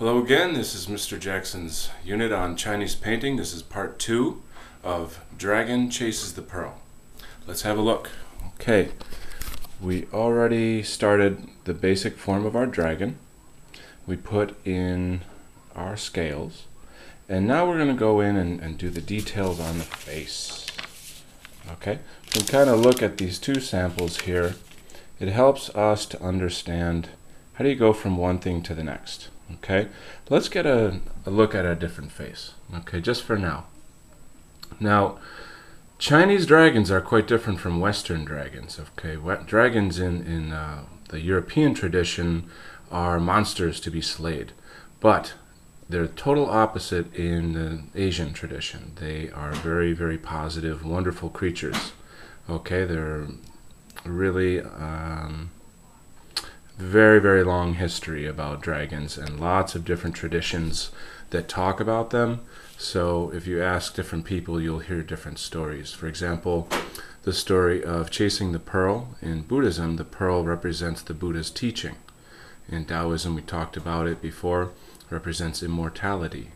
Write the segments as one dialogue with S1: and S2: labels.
S1: Hello again, this is Mr. Jackson's unit on Chinese painting. This is part 2 of Dragon Chases the Pearl. Let's have a look. Okay, we already started the basic form of our dragon. We put in our scales, and now we're going to go in and do the details on the face. Okay, we can kind of look at these two samples here. It helps us to understand how do you go from one thing to the next. Okay, let's get a look at a different face. Okay, just for now. Now, Chinese dragons are quite different from Western dragons. Okay, dragons in the European tradition are monsters to be slayed, but they're total opposite in the Asian tradition. They are very, very positive, wonderful creatures. Okay, they're really very, very long history about dragons and lots of different traditions that talk about them. So if you ask different people, you'll hear different stories. For example, the story of chasing the pearl. In Buddhism, the pearl represents the Buddha's teaching. In Taoism, we talked about it before, represents immortality.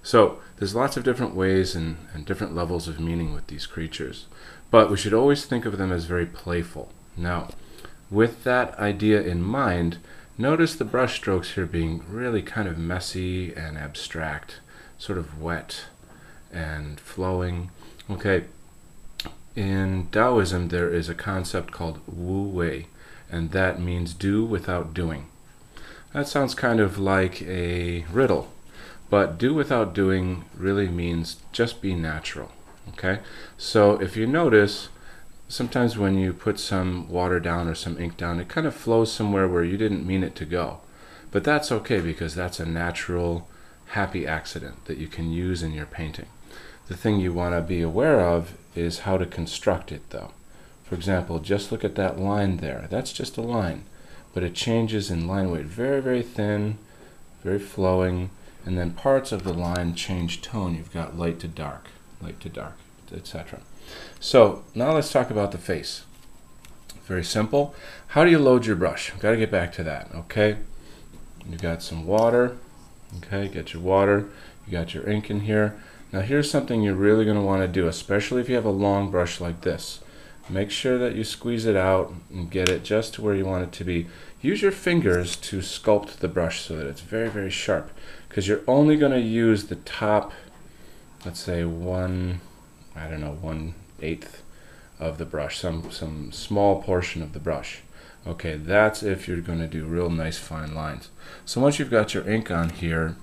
S1: So there's lots of different ways and different levels of meaning with these creatures. But we should always think of them as very playful. Now, with that idea in mind, notice the brush strokes here being really kind of messy and abstract, sort of wet and flowing. Okay, in Taoism there is a concept called Wu Wei, and that means do without doing. That sounds kind of like a riddle, but do without doing really means just be natural. Okay, so if you notice, sometimes when you put some water down or some ink down, it kind of flows somewhere where you didn't mean it to go. But that's okay, because that's a natural, happy accident that you can use in your painting. The thing you want to be aware of is how to construct it, though. For example, just look at that line there. That's just a line, but it changes in line weight. Very, very thin, very flowing, and then parts of the line change tone. You've got light to dark, etc. So now let's talk about the face. Very simple. How do you load your brush? I've got to get back to that. Okay, you got some water. Okay, get your water. You got your ink in here. Now here's something you're really going to want to do, especially if you have a long brush like this. Make sure that you squeeze it out and get it just to where you want it to be. Use your fingers to sculpt the brush so that it's very, very sharp, because you're only going to use the top, let's say 1/8 of the brush, some small portion of the brush. Okay, that's if you're going to do real nice fine lines. So once you've got your ink on here,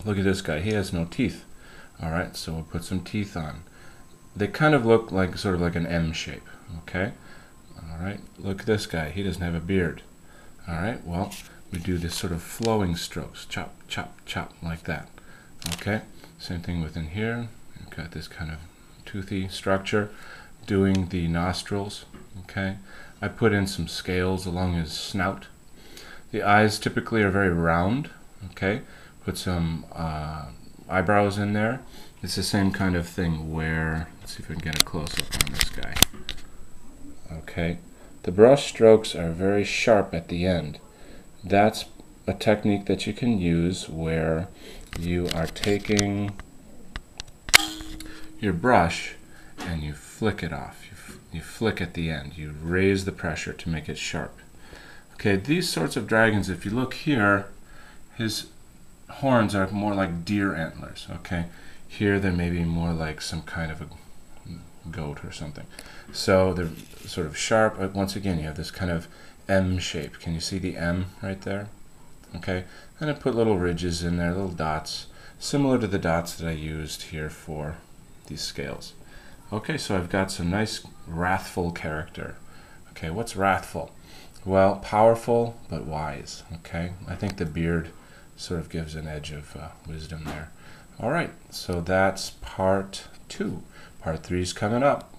S1: look at this guy. He has no teeth. All right, so we'll put some teeth on. They kind of look like sort of like an M shape. Okay, all right, look at this guy. He doesn't have a beard. All right, well, we do this sort of flowing strokes, chop, chop, chop, like that. Okay, same thing within here. We've got this kind of toothy structure. Doing the nostrils. Okay, I put in some scales along his snout. The eyes typically are very round. Okay, put some eyebrows in there. It's the same kind of thing where, let's see if we can get a close-up on this guy. Okay, the brush strokes are very sharp at the end. That's a technique that you can use where you are taking your brush and you flick it off. You flick at the end. You raise the pressure to make it sharp. Okay, these sorts of dragons, if you look here, his horns are more like deer antlers. Okay, here they may be more like some kind of a goat or something. So they're sort of sharp. Once again, you have this kind of M shape. Can you see the M right there? Okay, and I put little ridges in there, little dots, similar to the dots that I used here for these scales. Okay, so I've got some nice wrathful character. Okay, what's wrathful? Well, powerful but wise. Okay, I think the beard sort of gives an edge of wisdom there. All right, so that's part 2. Part 3 is coming up.